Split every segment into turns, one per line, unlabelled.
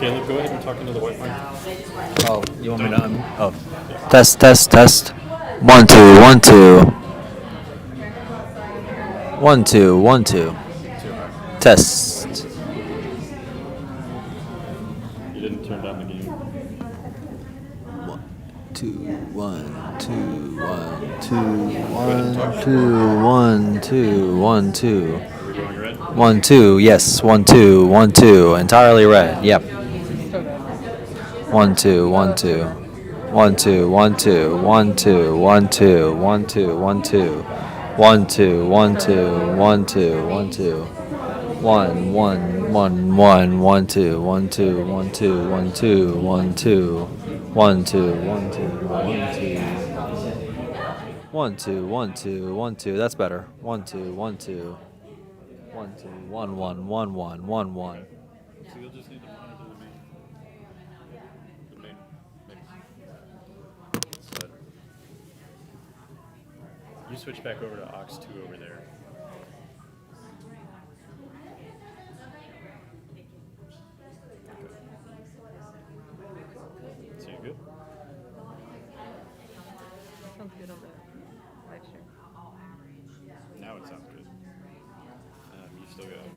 Caleb, go ahead and talk into the Wi-Fi.
Oh, you want me to? Oh, test, test, test. 1 2 1 2 1 2 1 2. Test.
You didn't turn down the game.
2 1 2 1 2
and talk.
1 2 1 2 1 2
Are we going red?
1 2. Yes, 1 2 1 2. Entirely red. Yep. 1 2 1 2 1 2 1 2 1 2 1 2 1 2 1 2 1 2 1 2 1 2 1 2 1 1 1 1 1 2 1 2 1 2 1 2 1 2 1 2 1 2 1 2 1 2 1 2. That's better. 1 2 1 2 1 2 1 1 1 1 1 1.
So you'll just need to monitor the main set. You switch back over to aux 2 over there. So you good?
Sounds good on the lecture.
Now it sounds good. You still got.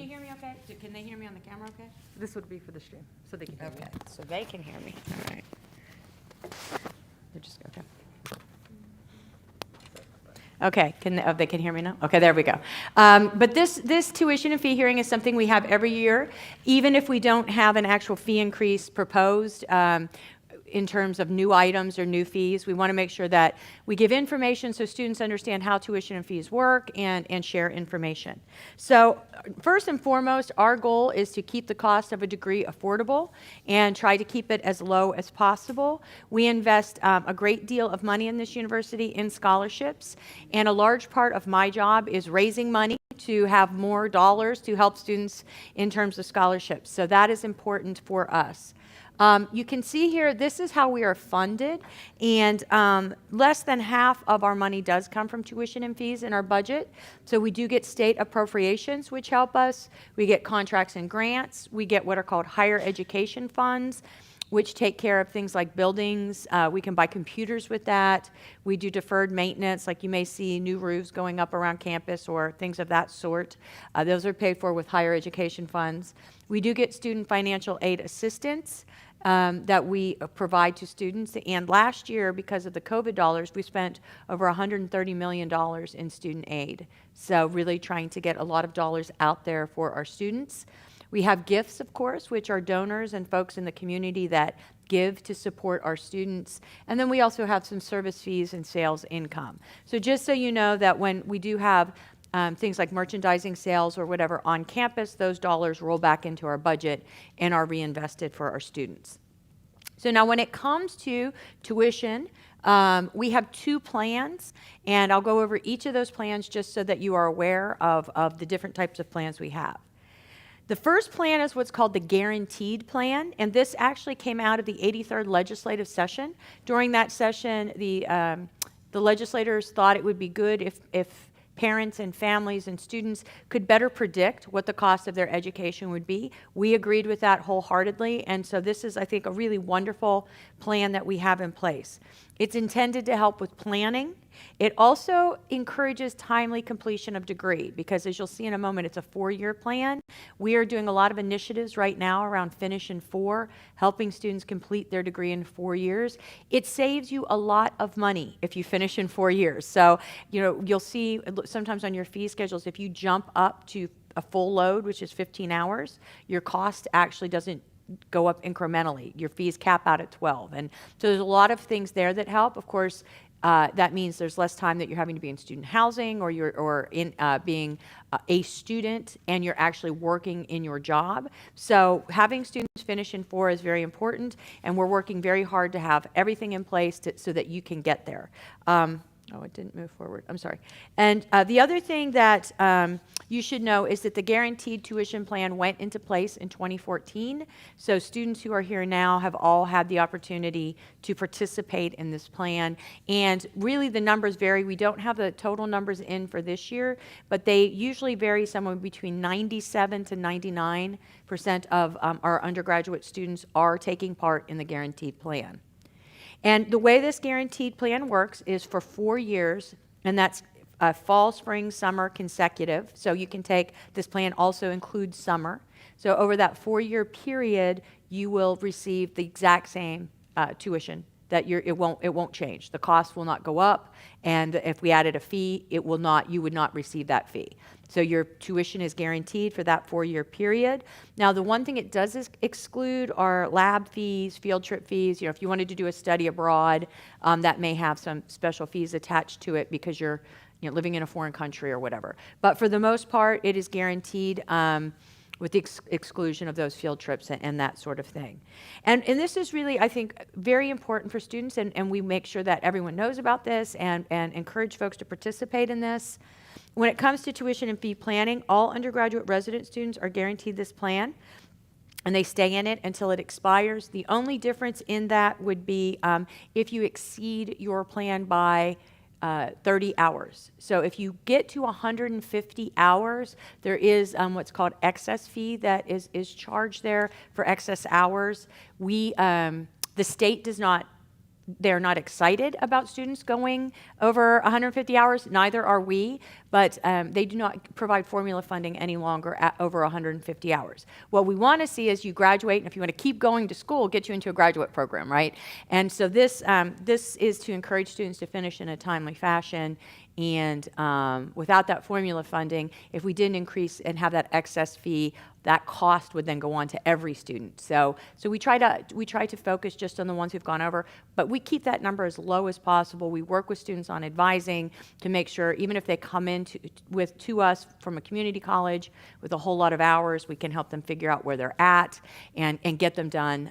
you hear me okay? Can they hear me on the camera okay?
This would be for the stream, so they can hear me.
Okay, so they can hear me. All right. They're just okay. Okay, they can hear me now? Okay, there we go. But this tuition and fee hearing is something we have every year, even if we don't have an actual fee increase proposed. In terms of new items or new fees, we want to make sure that we give information so students understand how tuition and fees work and share information. So first and foremost, our goal is to keep the cost of a degree affordable and try to keep it as low as possible. We invest a great deal of money in this university in scholarships, and a large part of my job is raising money to have more dollars to help students in terms of scholarships. So that is important for us. You can see here, this is how we are funded, and less than half of our money does come from tuition and fees in our budget. So we do get state appropriations, which help us. We get contracts and grants. We get what are called higher education funds, which take care of things like buildings. We can buy computers with that. We do deferred maintenance, like you may see new roofs going up around campus or things of that sort. Those are paid for with higher education funds. We do get student financial aid assistance that we provide to students. And last year, because of the COVID dollars, we spent over $130 million in student aid. So really trying to get a lot of dollars out there for our students. We have gifts, of course, which are donors and folks in the community that give to support our students. And then we also have some service fees and sales income. So just so you know that when we do have things like merchandising sales or whatever on campus, those dollars roll back into our budget and are reinvested for our students. So now when it comes to tuition, we have two plans, and I'll go over each of those plans just so that you are aware of the different types of plans we have. The first plan is what's called the guaranteed plan, and this actually came out of the 83rd legislative session. During that session, the legislators thought it would be good if parents and families and students could better predict what the cost of their education would be. We agreed with that wholeheartedly, and so this is, I think, a really wonderful plan that we have in place. It's intended to help with planning. It also encourages timely completion of degree because, as you'll see in a moment, it's a 4-year plan. We are doing a lot of initiatives right now around Finish in 4, helping students complete their degree in 4 years. It saves you a lot of money if you finish in 4 years. So, you'll see sometimes on your fee schedules, if you jump up to a full load, which is 15 hours, your cost actually doesn't go up incrementally. Your fees cap out at 12. And so there's a lot of things there that help. Of course, that means there's less time that you're having to be in student housing or being a student, and you're actually working in your job. So having students finish in 4 is very important, and we're working very hard to have everything in place so that you can get there. Oh, it didn't move forward. I'm sorry. And the other thing that you should know is that the guaranteed tuition plan went into place in 2014. So students who are here now have all had the opportunity to participate in this plan. And really the numbers vary. We don't have the total numbers in for this year, but they usually vary somewhere between 97 to 99% of our undergraduate students are taking part in the guaranteed plan. And the way this guaranteed plan works is for 4 years, and that's fall, spring, summer, consecutive. So you can take, this plan also includes summer. So over that 4-year period, you will receive the exact same tuition. That it won't change. The cost will not go up, and if we added a fee, you would not receive that fee. So your tuition is guaranteed for that 4-year period. Now, the one thing it does is exclude are lab fees, field trip fees. If you wanted to do a study abroad, that may have some special fees attached to it because you're living in a foreign country or whatever. But for the most part, it is guaranteed. With the exclusion of those field trips and that sort of thing. And this is really, I think, very important for students, and we make sure that everyone knows about this and encourage folks to participate in this. When it comes to tuition and fee planning, all undergraduate resident students are guaranteed this plan, and they stay in it until it expires. The only difference in that would be if you exceed your plan by 30 hours. So if you get to 150 hours, there is what's called excess fee that is charged there for excess hours. The state does not they're not excited about students going over 150 hours. Neither are we, but they do not provide formula funding any longer at over 150 hours. What we want to see is you graduate, and if you want to keep going to school, get you into a graduate program, right? And so this is to encourage students to finish in a timely fashion. And without that formula funding, if we didn't increase and have that excess fee, that cost would then go on to every student. So we try to focus just on the ones who've gone over, but we keep that number as low as possible. We work with students on advising to make sure, even if they come in to us from a community college with a whole lot of hours, we can help them figure out where they're at and get them done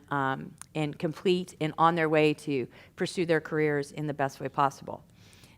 and complete and on their way to pursue their careers in the best way possible.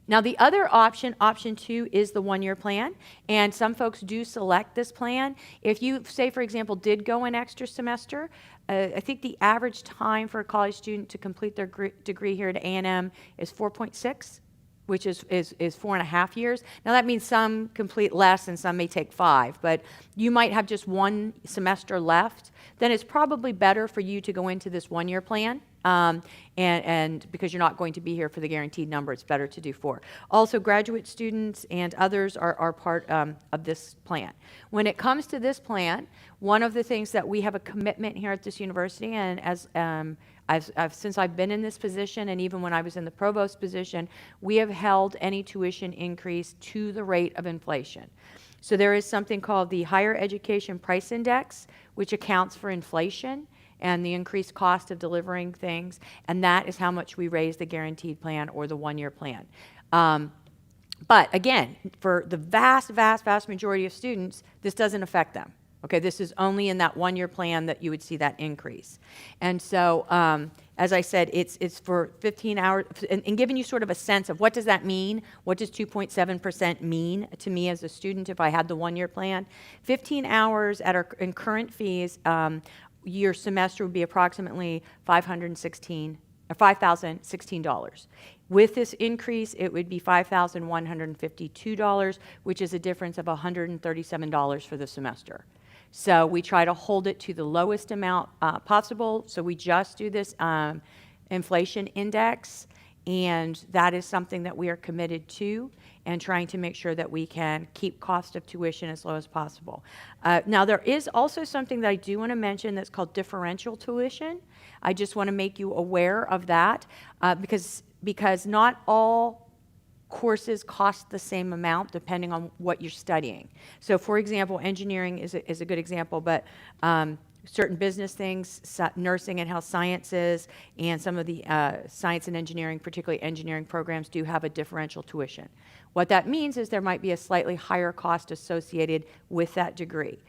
Now, the other option, option 2, is the one-year plan, and some folks do select this plan. If you, say, for example, did go an extra semester, I think the average time for a college student to complete their degree here at A&M is 4.6, which is 4.5 years. Now, that means some complete less and some may take 5, but you might have just one semester left. Then it's probably better for you to go into this one-year plan. And because you're not going to be here for the guaranteed number, it's better to do 4. Also, graduate students and others are part of this plan. When it comes to this plan, one of the things that we have a commitment here at this university, and as since I've been in this position, and even when I was in the provost position, we have held any tuition increase to the rate of inflation. So there is something called the Higher Education Price Index, which accounts for inflation and the increased cost of delivering things, and that is how much we raise the guaranteed plan or the one-year plan. But again, for the vast majority of students, this doesn't affect them. Okay, this is only in that one-year plan that you would see that increase. And so, as I said, it's for 15 hours, and giving you sort of a sense of what does that mean? What does 2.7% mean to me as a student if I had the one-year plan? 15 hours at in current fees, your semester would be approximately $5,016. With this increase, it would be $5,152, which is a difference of $137 for the semester. So we try to hold it to the lowest amount possible. So we just do this inflation index, and that is something that we are committed to, and trying to make sure that we can keep cost of tuition as low as possible. Now, there is also something that I do want to mention that's called differential tuition. I just want to make you aware of that because not all courses cost the same amount depending on what you're studying. So, for example, engineering is a good example, but certain business things, nursing and health sciences, and some of the science and engineering, particularly engineering programs, do have a differential tuition. What that means is there might be a slightly higher cost associated with that degree.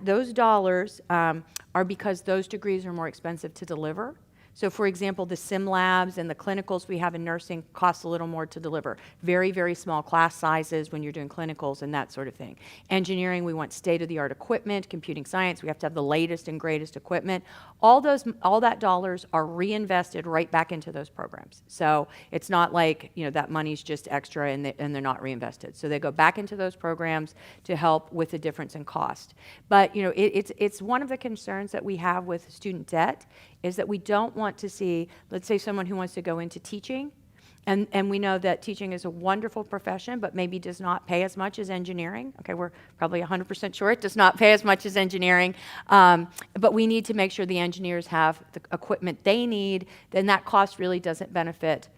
Those dollars are because those degrees are more expensive to deliver. So, for example, the sim labs and the clinicals we have in nursing cost a little more to deliver. Very, very small class sizes when you're doing clinicals and that sort of thing. Engineering, we want state-of-the-art equipment. Computing science, we have to have the latest and greatest equipment. All that dollars are reinvested right back into those programs. So it's not like, that money's just extra and they're not reinvested. So they go back into those programs to help with the difference in cost. But, it's one of the concerns that we have with student debt is that we don't want to see, let's say, someone who wants to go into teaching, and we know that teaching is a wonderful profession, but maybe does not pay as much as engineering. Okay, we're probably 100% sure it does not pay as much as engineering, but we need to make sure the engineers have the equipment they need. Then that cost really doesn't benefit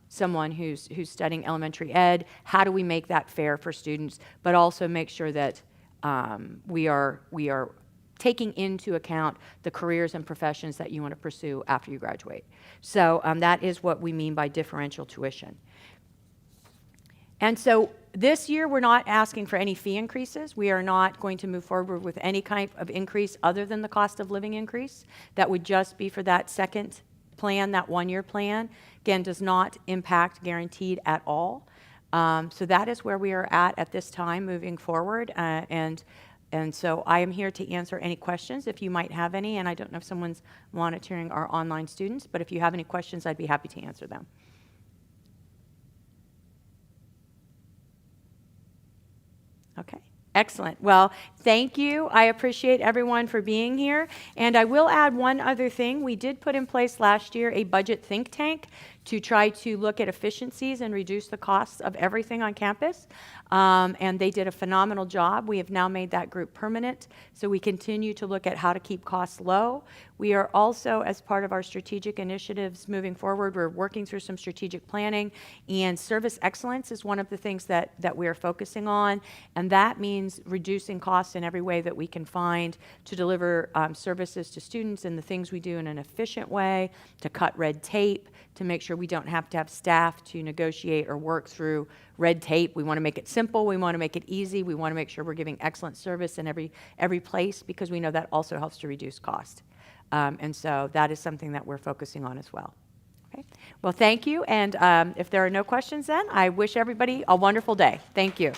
someone who's studying elementary ed. How do we make that fair for students, but also make sure that we are taking into account the careers and professions that you want to pursue after you graduate. So that is what we mean by differential tuition. And so this year, we're not asking for any fee increases. We are not going to move forward with any kind of increase other than the cost of living increase. That would just be for that second plan, that one-year plan. Again, does not impact guaranteed at all. So that is where we are at this time moving forward. And so I am here to answer any questions if you might have any, and I don't know if someone's monitoring our online students, but if you have any questions, I'd be happy to answer them. Okay. Excellent. Well, thank you. I appreciate everyone for being here. And I will add one other thing. We did put in place last year a budget think tank to try to look at efficiencies and reduce the costs of everything on campus. And they did a phenomenal job. We have now made that group permanent, so we continue to look at how to keep costs low. We are also, as part of our strategic initiatives moving forward, we're working through some strategic planning, and service excellence is one of the things that we are focusing on, and that means reducing costs in every way that we can find to deliver services to students and the things we do in an efficient way, to cut red tape, to make sure we don't have to have staff to negotiate or work through red tape. We want to make it simple. We want to make it easy. We want to make sure we're giving excellent service in every place, because we know that also helps to reduce cost. And so that is something that we're focusing on as well. Okay. Well, thank you. And if there are no questions then, I wish everybody a wonderful day. Thank you.